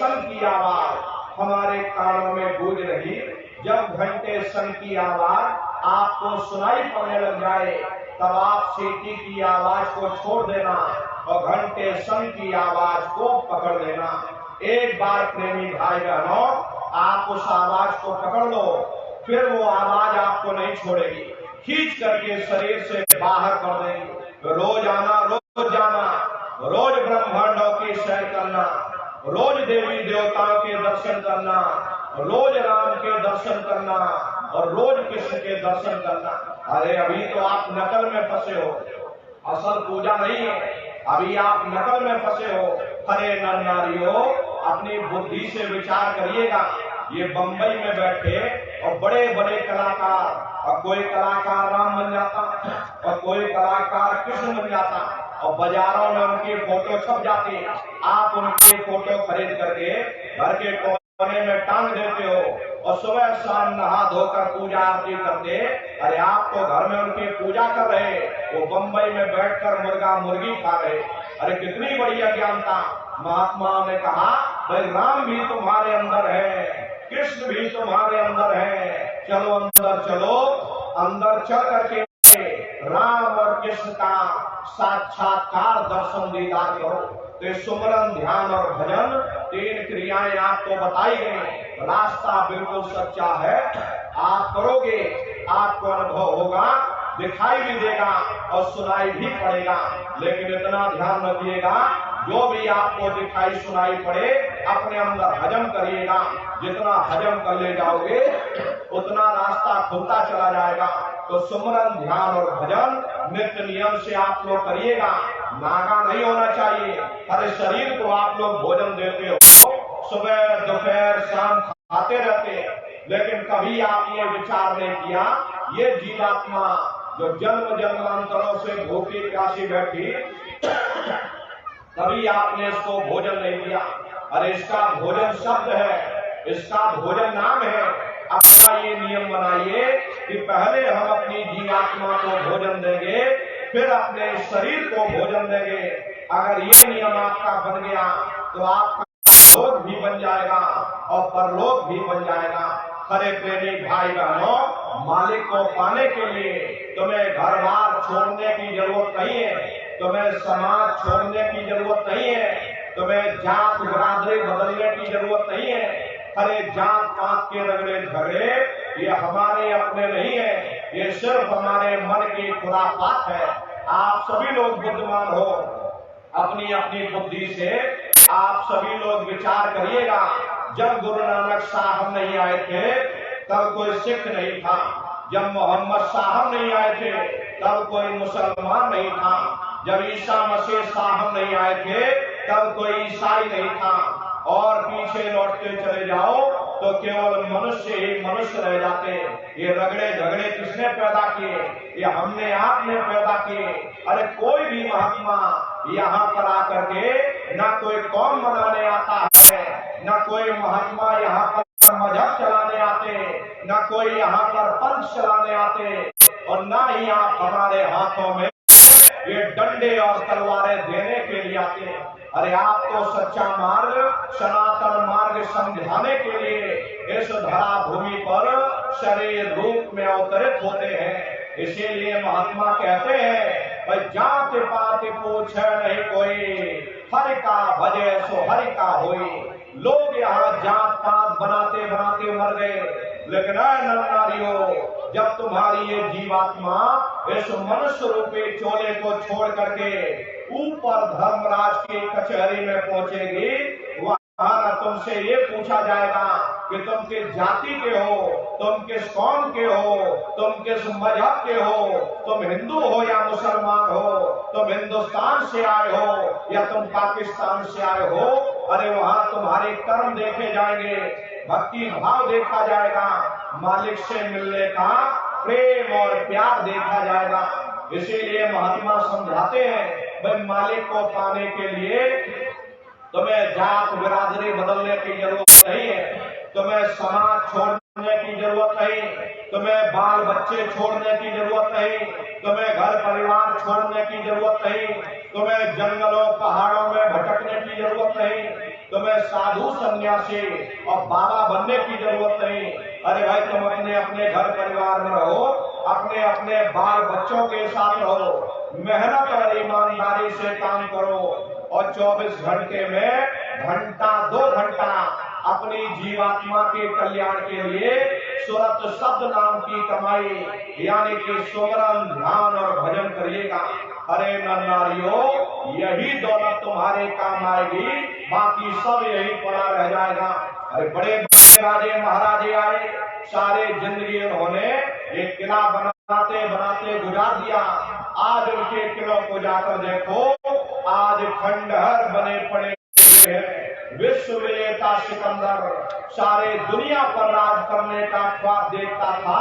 सन की आवाज हमारे कानों में गूंज रही। जब घंटे सन की आवाज आपको सुनाई पड़ने लग जाए तब आप सीटी की आवाज को छोड़ देना और घंटे सन की आवाज को पकड़ लेना। एक बार प्रेमी भाई बहनों आप उस आवाज को पकड़ लो, फिर वो आवाज आपको नहीं छोड़ेगी, खींच करके शरीर से बाहर कर देगी। रोज आना, रोज जाना, रोज ब्रह्मांडों की सैर करना, रोज देवी देवताओं के दर्शन करना, रोज राम के दर्शन करना और रोज कृष्ण के दर्शन करना। अरे अभी तो आप नकल में फंसे हो, असल पूजा नहीं है, अभी आप नकल में फंसे हो। हरे नर नारियों अपनी बुद्धि से विचार करिएगा। ये बंबई में बैठे और बड़े बड़े कलाकार, और कोई कलाकार राम बन जाता और कोई कलाकार कृष्ण बन जाता और बाजारों में उनकी फोटो छप जाती। आप उनकी फोटो खरीद करके घर के कोने में टांग देते हो और सुबह शाम नहा धोकर पूजा आरती करते। अरे आप तो घर में उनकी पूजा कर रहे, वो बंबई में बैठकर मुर्गा मुर्गी खा रहे। अरे कितनी बड़ी अज्ञानता। महात्मा ने कहा भाई राम भी तुम्हारे अंदर है, कृष्ण भी तुम्हारे अंदर है, चलो अंदर चलो, अंदर चल करके राम और कृष्ण का साक्षात्कार दर्शन दीदार करो। तो सुमरन, ध्यान और भजन तीन क्रियाएं आपको बताई गई। रास्ता बिल्कुल सच्चा है, आप करोगे आपको अनुभव होगा, दिखाई भी देगा और सुनाई भी पड़ेगा। लेकिन इतना ध्यान रखिएगा जो भी आपको दिखाई सुनाई पड़े अपने अंदर हजम करिएगा। जितना हजम कर ले जाओगे उतना रास्ता खुलता चला जाएगा। तो सुमरन, ध्यान और भजन नित्य नियम से आप लोग करिएगा। नागा नहीं होना चाहिए। हर शरीर को आप लोग भोजन देते हो, सुबह दोपहर शाम खाते रहते, लेकिन कभी आप ये विचार नहीं किया ये जीवात्मा जो जन्म जन्मांतरों से भूखी प्यासी बैठी, कभी आपने इसको भोजन नहीं दिया। अरे इसका भोजन शब्द है, इसका भोजन नाम है। अपना ये नियम बनाइए कि पहले हम अपनी जीवात्मा को भोजन देंगे, फिर अपने शरीर को भोजन देंगे। अगर ये नियम आपका बन गया तो आपका लोक भी बन जाएगा और परलोक भी बन जाएगा। हरे प्रेमी भाई बहनों, मालिक को पाने के लिए तुम्हें घर बार छोड़ने की जरूरत नहीं है, तुम्हें समाज छोड़ने की जरूरत नहीं है, तुम्हें जात बिरादरी बदलने की जरूरत नहीं है। हरे जात पात के रगड़े झगड़े ये हमारे अपने नहीं है, ये सिर्फ हमारे मन की खुरापात है। आप सभी लोग बुद्धिमान हो, अपनी अपनी बुद्धि से आप सभी लोग विचार करिएगा। जब गुरु नानक साहब नहीं आए थे तब कोई सिख नहीं था, जब मोहम्मद साहब नहीं आए थे तब कोई मुसलमान नहीं था, जब ईसा मसीह साहब नहीं आए थे तब कोई ईसाई नहीं था। और पीछे लौटते चले जाओ तो केवल मनुष्य ही मनुष्य रह जाते। ये रगड़े झगड़े किसने पैदा किए? ये हमने आपने पैदा किए। अरे कोई भी महात्मा यहाँ पर आकर के ना कोई कौम बनाने आता है, ना कोई महात्मा यहाँ पर मजहब चलाने आते, ना कोई यहाँ पर पंथ चलाने आते, और ना ही आप हमारे हाथों में ये डंडे और तलवारें देने के लिए आते हैं। अरे आप तो सच्चा मार्ग, सनातन मार्ग समझाने के लिए इस धरा भूमि पर शरीर रूप में अवतरित होते हैं। इसीलिए महात्मा कहते हैं भाई जात पात पूछे नहीं कोई, हरि का भजे सो हरि का होई। लोग यहाँ जात पात बनाते बनाते मर गए, लेकिन नारियों जब तुम्हारी ये जीवात्मा इस मनुष्य रूपी चोले को छोड़ करके ऊपर धर्मराज की कचहरी में पहुंचेगी, वहां तुमसे ये पूछा जाएगा कि तुम किस जाति के हो, तुम किस कौम के हो, तुम किस मजहब के हो, तुम हिंदू हो या मुसलमान हो, तुम हिंदुस्तान से आए हो या तुम पाकिस्तान से आए हो। अरे वहां तुम्हारे कर्म देखे जाएंगे, भक्ति भाव देखा जाएगा, मालिक से मिलने का प्रेम और प्यार देखा जाएगा। इसीलिए महात्मा समझाते हैं भाई मालिक को पाने के लिए तुम्हें जात बिरादरी बदलने की जरूरत नहीं है, तुम्हें समाज छोड़ने की जरूरत नहीं, तुम्हें बाल बच्चे छोड़ने की जरूरत नहीं, तुम्हें घर परिवार छोड़ने की जरूरत नहीं, तुम्हें जंगलों पहाड़ों में भटकने की जरूरत नहीं। तुम्हें साधु सन्यासी और बाबा बनने की जरूरत नहीं। अरे भाई तुम अपने अपने घर परिवार में रहो, अपने अपने बाल बच्चों के साथ रहो, मेहनत और ईमानदारी से काम करो और 24 घंटे में घंटा 2 घंटा अपनी जीवात्मा के कल्याण के लिए सुरत शब्द नाम की कमाई यानी कि सुमरन ध्यान और भजन करिएगा। अरे नर नारियों, यही दौलत तुम्हारे काम आएगी, बाकी सब यही पड़ा रह जाएगा। अरे बड़े बड़े राजे महाराजे आए, सारे जिंदगी उन्होंने एक किला बनाते बनाते गुजार दिया। आज उनके किलों को जाकर देखो, आज खंडहर बने पड़े हैं। विश्व विजेता सिकंदर सारे दुनिया पर राज करने का ख्वाब देखता था,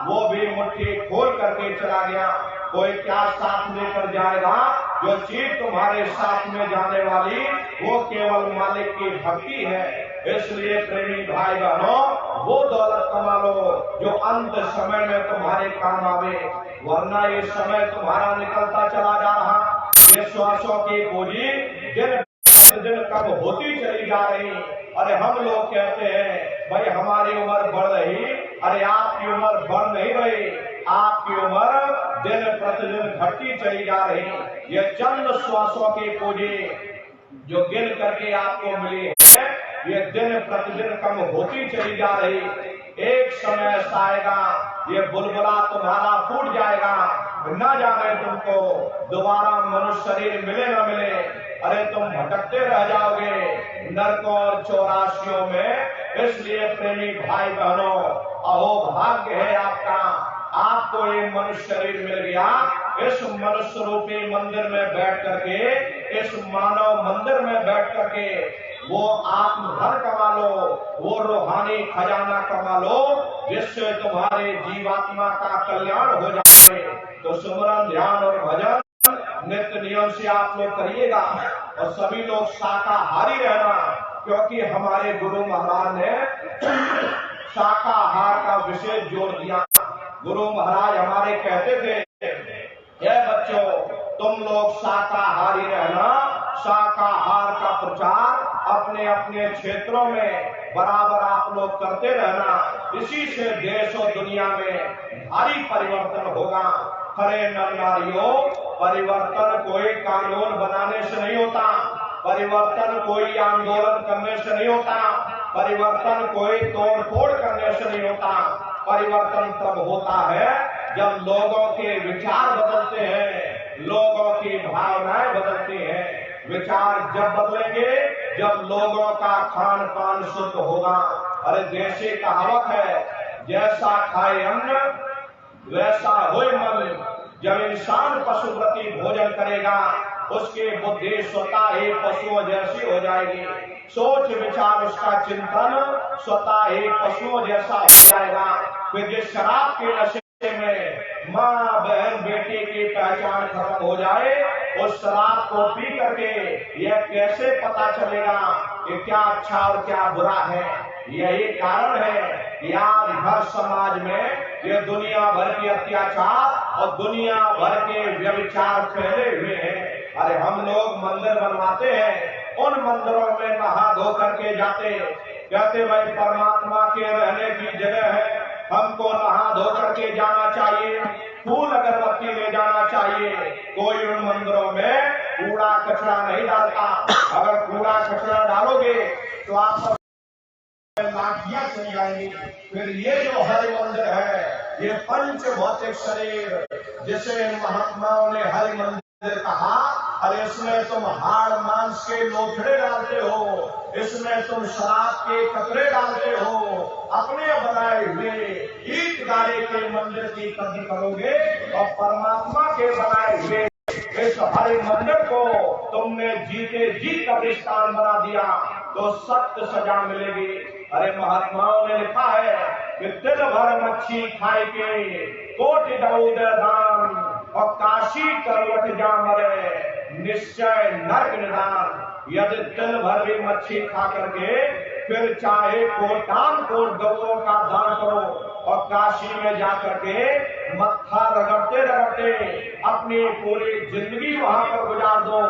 वो भी मुट्ठी खोल करके चला गया। कोई क्या साथ लेकर जाएगा? जो चीज तुम्हारे साथ में जाने वाली वो केवल मालिक की भक्ति है। इसलिए प्रेमी भाई बहनों, वो दौलत कमा लो जो अंत समय में तुम्हारे काम आवे, वरना ये समय तुम्हारा निकलता चला जा रहा। ये श्वासों की पूंजी दिन दिन कम होती चली जा रही। अरे हम लोग कहते हैं भाई हमारी उम्र बढ़ रही, अरे आपकी उम्र बढ़ नहीं रही, आपकी उम्र दिन प्रतिदिन घटती चली जा रही। ये चंद श्वासों की पूंजी जो गिन करके आपको मिली है, ये दिन प्रतिदिन कम होती चली जा रही। एक समय ऐसा आएगा, ये बुलबुला तुम्हारा फूट जाएगा, न जाने तुमको दोबारा मनुष्य शरीर मिले न मिले। अरे तुम भटकते रह जाओगे नरकों और चौरासियों में। इसलिए प्रेमी भाई बहनों, अहो भाग्य है आपका, आपको ये मनुष्य शरीर मिल गया। इस मनुष्य रूपी मंदिर में बैठ करके, इस मानव मंदिर में बैठ करके वो आत्मधन कमा लो, वो रूहानी खजाना कमा लो, जिससे तुम्हारे जीवात्मा का कल्याण हो जाए। तो सुमरन ध्यान और भजन नित्य नियम से आप लोग करिएगा और सभी लोग शाकाहारी रहना, क्योंकि हमारे गुरु महाराज ने शाकाहार का विशेष जोर दिया। गुरु महाराज हमारे कहते थे, हे बच्चों तुम लोग शाकाहारी रहना, शाकाहार का प्रचार अपने अपने क्षेत्रों में बराबर आप लोग करते रहना। इसी से देश और दुनिया में भारी परिवर्तन होगा। खरे नर नारियों, परिवर्तन कोई कानून बनाने से नहीं होता, परिवर्तन कोई आंदोलन करने से नहीं होता, परिवर्तन कोई तोड़ फोड़ करने से नहीं होता। परिवर्तन तब होता है जब लोगों के विचार बदलते हैं, लोगों की भावनाएं बदलती हैं। विचार जब बदलेंगे जब लोगों का खान पान शुद्ध होगा। अरे देशी कहावत है, जैसा खाए अन्न वैसा होए मन। जब इंसान पशुप्रति भोजन करेगा, उसकी बुद्धि स्वतः ही पशुओं जैसी हो जाएगी। सोच विचार उसका चिंतन स्वतः ही पशुओं जैसा हो जाएगा। फिर जिस शराब के नशे में माँ बहन बेटी की पहचान खत्म हो जाए, उस शराब को पी करके यह कैसे पता चलेगा कि क्या अच्छा और क्या बुरा है। यही कारण है कि आज हर समाज में ये दुनिया भर के अत्याचार और दुनिया भर के व्यभिचार फैले हुए हैं। अरे हम लोग मंदिर बनवाते हैं, उन मंदिरों में नहा धो करके जाते, कहते भाई परमात्मा के रहने की जगह है, हमको नहा धो करके जाना चाहिए, फूल अगरबत्ती ले जाना चाहिए। कोई उन मंदिरों में कूड़ा कचरा नहीं डालता। अगर कूड़ा कचरा डालोगे तो आप लाठियां चल जाएंगी। फिर ये जो हरि मंदिर है, ये पंच भौतिक शरीर जिसे महात्माओं ने हरि मंदिर कहा, अरे इसमें तुम हाड़ मांस के लोथड़े डालते हो, इसमें तुम शराब के कतरे डालते हो, अपने बनाए हुए ईट गाड़े के मंदिर की कद्र करोगे और परमात्मा के बनाए हुए इस हरि मंदिर को तुमने जीते जी कब्रिस्तान बना दिया तो सख्त सजा मिलेगी। अरे महात्माओं ने लिखा है कि तिल भर मच्छी खाए के कोटि दऊद दान और काशी करवट जा मरे निश्चय नरक निदान। यदि तिल भर भी मच्छी खा करके फिर चाहे कोटान कोट गौओं का दान करो और काशी में जाकर के मत्था रगड़ते रगड़ते अपनी पूरी जिंदगी वहां पर गुजार दो,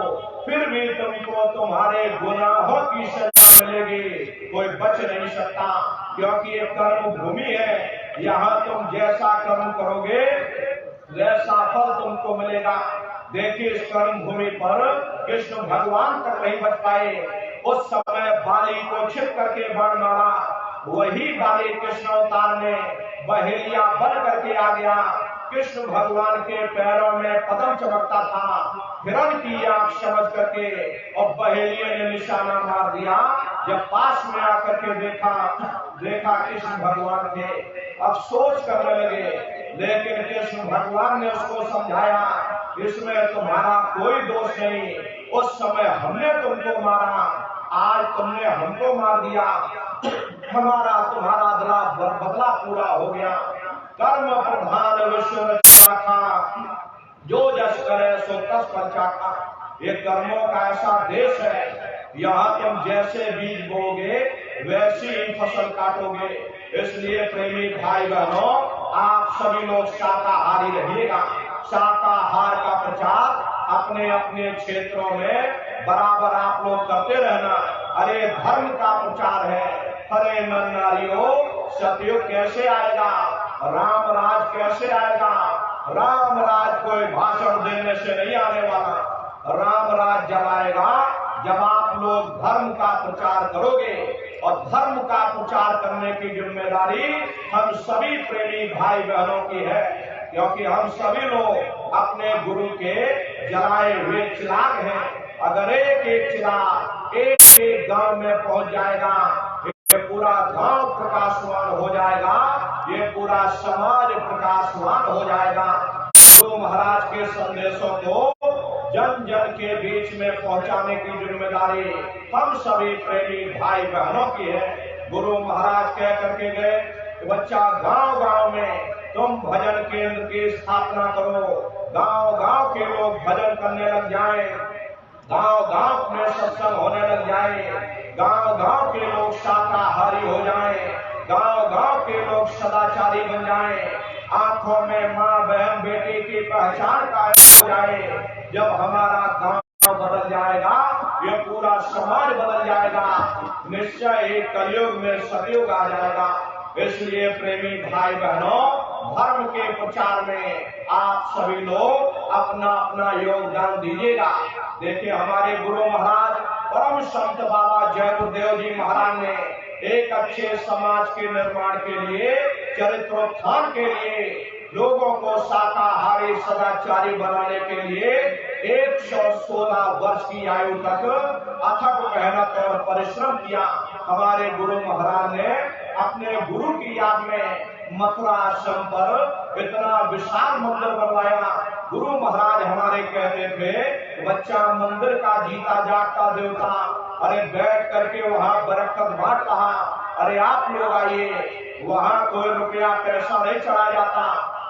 फिर भी तुमको तुम्हारे गुनाहों की सजा मिलेगी, कोई बच नहीं सकता, क्योंकि ये कर्म भूमि है। यहाँ तुम जैसा कर्म करोगे वैसा फल तुमको मिलेगा। देखिए, इस कर्म भूमि पर कृष्ण भगवान तक नहीं बच पाए। उस समय बाली को छिप करके बाण मारा, वही बाली कृष्ण अवतार में बहेलिया बन करके आ गया। कृष्ण भगवान के पैरों में पदम चमकता था, हिरण की आंख समझ करके, और बहेलिये ने निशाना मार दिया। जब पास में आकर के देखा कृष्ण भगवान थे, अफसोस करने लगे, लेकिन कृष्ण भगवान ने उसको समझाया, इसमें तुम्हारा कोई दोष नहीं। उस समय हमने तुमको मारा, आज तुमने हमको मार दिया, हमारा तुम्हारा बदला पूरा हो गया। कर्म प्रधान विश्व रचना था, जो जस करे सो तस पर चाखा। ये कर्मों का ऐसा देश है, यहाँ तुम जैसे बीज बोगे वैसी ही फसल काटोगे। इसलिए प्रेमी भाई बहनों, आप सभी लोग शाकाहारी रहिएगा। शाकाहार का प्रचार अपने अपने क्षेत्रों में बराबर आप लोग करते रहना। अरे धर्म का प्रचार है, अरे नर नारियों, सतयुग कैसे आएगा, राम राज कैसे आएगा। राम राज कोई भाषण देने से नहीं आने वाला, राम राज जब आएगा जब आप लोग धर्म का प्रचार करोगे। और धर्म का प्रचार करने की जिम्मेदारी हम सभी प्रेमी भाई बहनों की है, क्योंकि हम सभी लोग अपने गुरु के जलाए हुए चिराग हैं। अगर एक एक चिराग एक एक गांव में पहुंच जाएगा, ये पूरा गांव प्रकाशवान हो जाएगा, ये पूरा समाज प्रकाशवान हो जाएगा। गुरु महाराज के संदेशों को जन जन के बीच में पहुंचाने की जिम्मेदारी हम सभी प्रेमी भाई बहनों की है। गुरु महाराज कह करके गए, बच्चा गांव गांव में तुम भजन केंद्र की स्थापना करो, गांव गांव के लोग भजन करने लग जाएं, गांव गांव में सत्संग होने लग जाए, गांव गांव के लोग शाकाहारी हो जाएं, गांव गांव के लोग सदाचारी बन जाएं, आंखों में माँ बहन बेटी की पहचान कायम हो जाए। जब हमारा गांव बदल जाएगा, ये पूरा समाज बदल जाएगा, निश्चय ही कलयुग में सतयुग आ जाएगा। इसलिए प्रेमी भाई बहनों, धर्म के प्रचार में आप सभी लोग अपना अपना योगदान दीजिएगा। देखिए, हमारे गुरु महाराज परम संत बाबा जय गुरुदेव जी महाराज ने एक अच्छे समाज के निर्माण के लिए, चरित्रोत्थान के लिए, लोगों को शाकाहारी सदाचारी बनाने के लिए 116 वर्ष की आयु तक अथक मेहनत और परिश्रम किया। हमारे गुरु महाराज ने अपने गुरु की याद में मथुरा आश्रम पर इतना विशाल मंदिर बनवाया। गुरु महाराज हमारे कहते थे, बच्चा मंदिर का जीता जागता देवता, अरे बैठ करके वहाँ बरकत बांट रहा। अरे आप लोग आइए, वहाँ कोई रुपया पैसा नहीं चढ़ा जाता,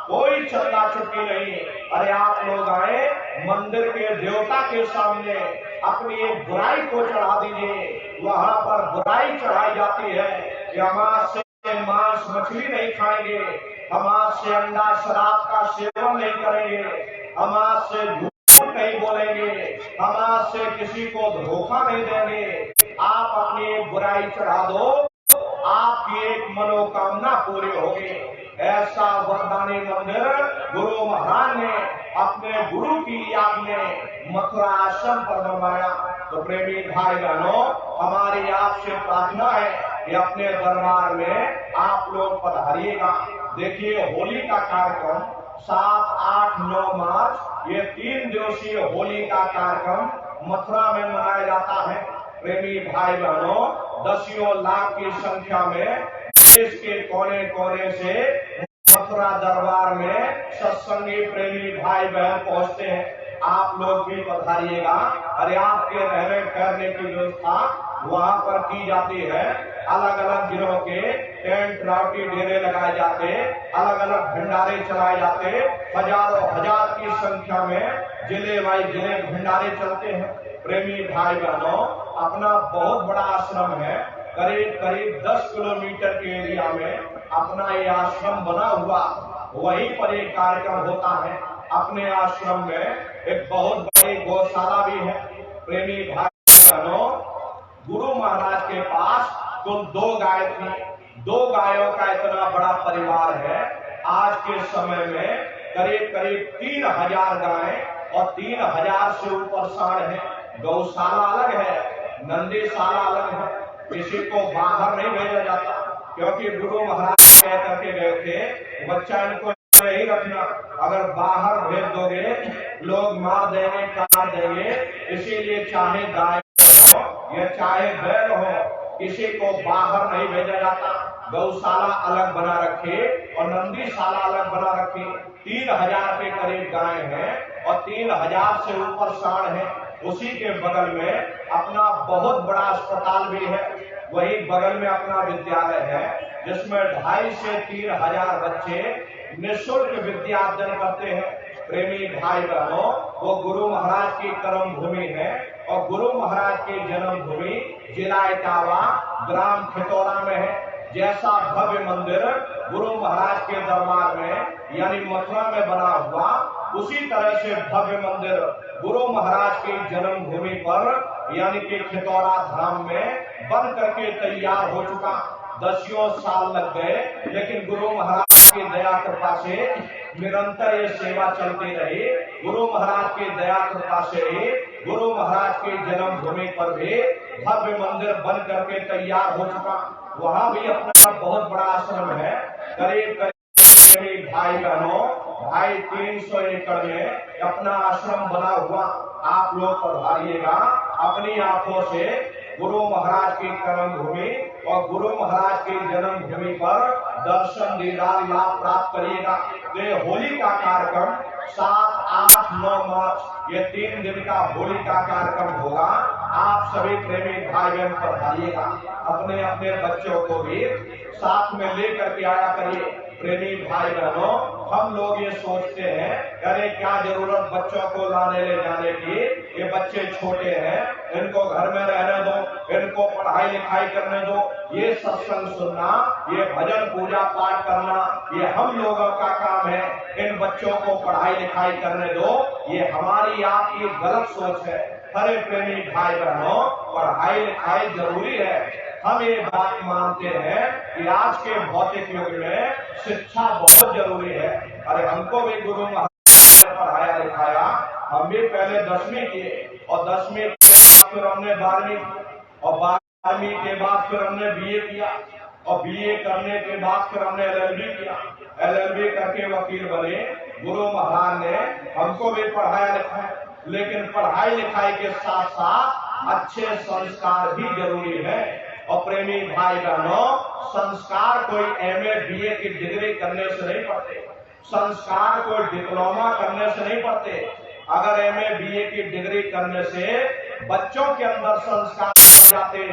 कोई चंदा चुटकी नहीं। अरे आप लोग आए, मंदिर के देवता के सामने अपनी एक बुराई को चढ़ा दीजिए। वहाँ पर बुराई चढ़ाई जाती है कि हम आज से मांस मछली नहीं खाएंगे, हम आज से अंडा शराब का सेवन नहीं करेंगे, हम आज से झूठ नहीं बोलेंगे, हम आज से किसी को धोखा नहीं देंगे। आप अपनी एक बुराई चढ़ा दो, आपकी एक मनोकामना पूरी होगी। ऐसा वरदानी मंदिर गुरु महाराज ने अपने गुरु की याद में मथुरा आश्रम पर बनवाया। तो प्रेमी भाई बहनों, हमारी आपसे प्रार्थना है कि अपने दरबार में आप लोग पधारिएगा। देखिए, होली का कार्यक्रम 7, 8, 9 मार्च ये 3 दिवसीय होली का कार्यक्रम मथुरा में मनाया जाता है। प्रेमी भाई बहनों, दसियों लाख की संख्या में देश के कोने कोने से मथुरा दरबार में सत्संगी प्रेमी भाई बहन पहुंचते हैं। आप लोग भी पधारिएगा। अरे आपके रहने ठहरने की व्यवस्था वहाँ पर की जाती है। अलग अलग जिलों के टेंट राउटी डेरे लगाए जाते, अलग अलग भंडारे चलाए जाते, हजारों हजार की संख्या में जिले वाइज जिले भंडारे चलते हैं। प्रेमी भाई बहनों, अपना बहुत बड़ा आश्रम है, करीब करीब 10 किलोमीटर के एरिया में अपना ये आश्रम बना हुआ, वहीं पर एक कार्यक्रम होता है। अपने आश्रम में एक बहुत बड़ी गौशाला भी है। प्रेमी भाई बहनों, गुरु महाराज के पास कुल 2 गाय थी। 2 गायों का इतना बड़ा परिवार है। आज के समय में करीब करीब 3000 गायें और 3000 से ऊपर सांड है। गौशाला अलग है, नंदीशाला अलग है। किसी को बाहर नहीं भेजा जाता, क्योंकि गुरु महाराज कह करके गए थे बच्चा इनको यही रखना, अगर बाहर भेज दोगे लोग मार देंगे, काट देंगे। इसीलिए चाहे गाय हो या चाहे बैल हो, किसी को बाहर नहीं भेजा जाता। गौशाला अलग बना रखे और नंदीशाला अलग बना रखी। 3000 के करीब गाय हैं और 3000 से ऊपर सांड है। उसी के बगल में अपना बहुत बड़ा अस्पताल भी है। वही बगल में अपना विद्यालय है, जिसमें 2500 से 3000 बच्चे निःशुल्क विद्या अर्जन करते हैं। प्रेमी भाई बहनों, वो गुरु महाराज की कर्म भूमि है और गुरु महाराज की जन्म भूमि जिला इटावा, ग्राम खितौरा में है। जैसा भव्य मंदिर गुरु महाराज के दरबार में यानी मथुरा में बना हुआ, उसी तरह से भव्य मंदिर गुरु महाराज की जन्म भूमि पर यानी कि खितौरा धाम में बन करके तैयार हो चुका। 10 साल लग गए, लेकिन गुरु महाराज की दया कृपा से निरंतर ये सेवा चलती रही। गुरु महाराज की दया कृपा से ही गुरु महाराज की जन्म भूमि पर भी भव्य मंदिर बन करके तैयार हो चुका। वहाँ भी अपना बहुत बड़ा आश्रम है। करीब करीब भाई बहनों, 350 एकड़ में अपना आश्रम बना हुआ। आप लोग पधारिएगा, अपनी आंखों से गुरु महाराज की कर्म भूमि और गुरु महाराज की जन्म भूमि पर दर्शन दीदार लाभ प्राप्त करिएगा। तो होली का कार्यक्रम 7, 8, 9 मार्च ये 3 दिन का होली का कार्यक्रम होगा। आप सभी प्रेमी भाई बहन पधारिएगा, अपने अपने बच्चों को भी साथ में लेकर के आया करिए। प्रेमी भाई बहनों, हम लोग ये सोचते हैं अरे क्या जरूरत बच्चों को लाने ले जाने की, ये बच्चे छोटे हैं, इनको घर में रहने दो, इनको पढ़ाई लिखाई करने दो। ये सत्संग सुनना, ये भजन पूजा पाठ करना, ये हम लोगों का काम है। इन बच्चों को पढ़ाई लिखाई करने दो, ये हमारी आपकी गलत सोच है। अरे प्रेमी भाई बहनों, पढ़ाई लिखाई जरूरी है। हम ये बात मानते हैं कि आज के भौतिक युग में शिक्षा बहुत जरूरी है। अरे हमको भी गुरु महाराज ने पढ़ाया लिखाया, हम भी पहले 10वीं किए और 10वीं के बाद फिर हमने 12वीं और 12वीं के बाद फिर हमने BA किया और BA करने के बाद फिर हमने LLB किया। LLB करके वकील बने। गुरु महाराज ने हमको भी पढ़ाया लिखाया, लेकिन पढ़ाई लिखाई के साथ साथ अच्छे संस्कार भी जरूरी है। और प्रेमी भाई बहनों, संस्कार कोई MA BA की डिग्री करने से नहीं पढ़ते, संस्कार कोई डिप्लोमा करने से नहीं पढ़ते। अगर MA BA की डिग्री करने से बच्चों के अंदर संस्कार जाते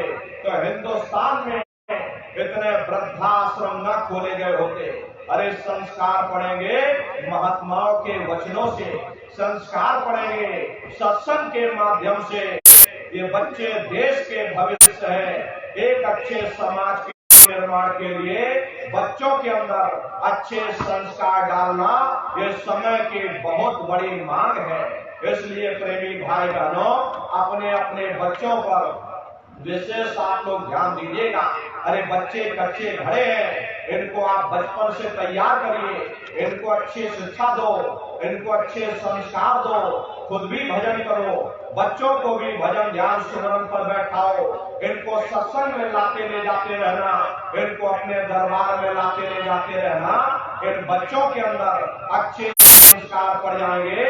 तो हिंदुस्तान में इतने वृद्धाश्रम न खोले गए होते। अरे संस्कार पढ़ेंगे महात्माओं के वचनों से, संस्कार पढ़ेंगे सत्संग के माध्यम से। ये बच्चे देश के भविष्य है। एक अच्छे समाज के निर्माण के लिए बच्चों के अंदर अच्छे संस्कार डालना ये समय की बहुत बड़ी मांग है। इसलिए प्रेमी भाई बहनों, अपने अपने बच्चों पर विशेष आप लोग ध्यान दीजिएगा। अरे बच्चे कच्चे घड़े हैं, इनको आप बचपन से तैयार करिए, इनको अच्छी शिक्षा दो, इनको अच्छे संस्कार दो, खुद भी भजन करो, बच्चों को भी भजन ध्यान सुमरन पर बैठाओ, इनको सत्संग में लाते ले जाते रहना, इनको अपने दरबार में लाते ले जाते रहना। इन बच्चों के अंदर अच्छे संस्कार पड़ जाएंगे,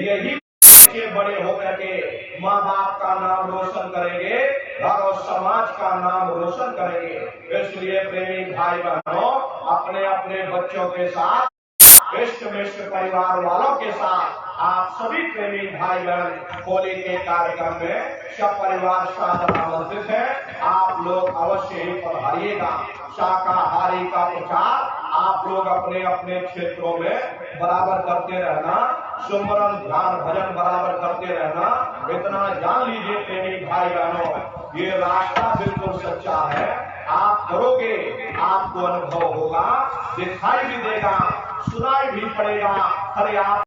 यही बच्चे बड़े होकर के माँ बाप का नाम रोशन करेंगे, घर और समाज का नाम रोशन करेंगे। इसलिए प्रेमी भाई बहनों, अपने अपने बच्चों के साथ, इष्ट मिष्ट परिवार वालों के साथ आप सभी प्रेमी भाई बहन होली के कार्यक्रम में सब परिवार सादर आमंत्रित है। आप लोग अवश्य ही पधारिएगा। शाकाहारी का प्रचार आप लोग अपने अपने क्षेत्रों में बराबर करते रहना, सुमरन ध्यान भजन बराबर करते रहना। इतना जान लीजिए प्रेमी भाई बहनों, ये रास्ता बिल्कुल सच्चा है। आप करोगे, आपको अनुभव होगा, दिखाई भी देगा, सुनाई भी पड़ेगा। अरे आप